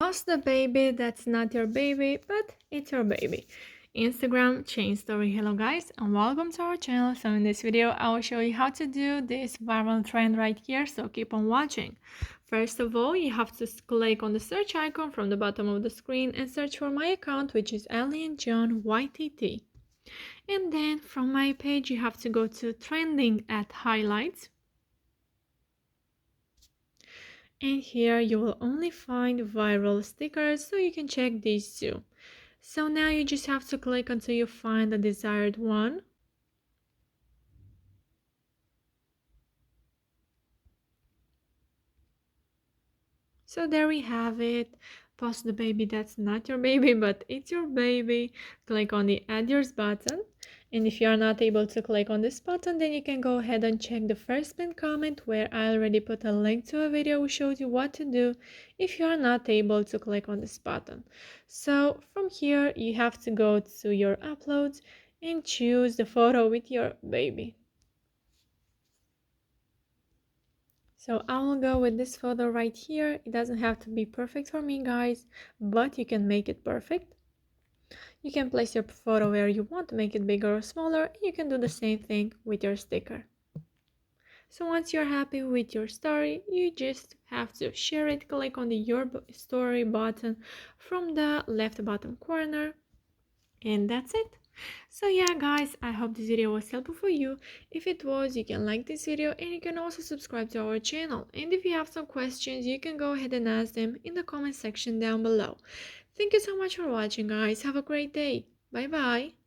Post the baby that's not your baby, but it's your baby. Instagram chain story. Hello guys and welcome to our channel. So in this video I will show you how to do this viral trend right here, so keep on watching. First of all, you have to click on the search icon from the bottom of the screen and search for my account, which is Alien John YTT. And then from my page you have to go to trending at highlights. And here you will only find viral stickers, so you can check these too. So now you just have to click until you find the desired one. So there we have it. Post the baby that's not your baby, but it's your baby. Click on the add yours button. And if you are not able to click on this button, then you can go ahead and check the first pinned comment where I already put a link to a video which shows you what to do if you are not able to click on this button. So from here, you have to go to your uploads and choose the photo with your baby. So I will go with this photo right here. It doesn't have to be perfect for me, guys, but you can make it perfect. You can place your photo where you want to make it bigger or smaller. You can do the same thing with your sticker. So once you're happy with your story, you just have to share it. Click on the Your Story button from the left bottom corner. And that's it. So yeah guys, I hope this video was helpful for you. If it was, you can like this video and you can also subscribe to our channel. And if you have some questions, you can go ahead and ask them in the comment section down below. Thank you so much for watching guys. Have a great day. Bye bye.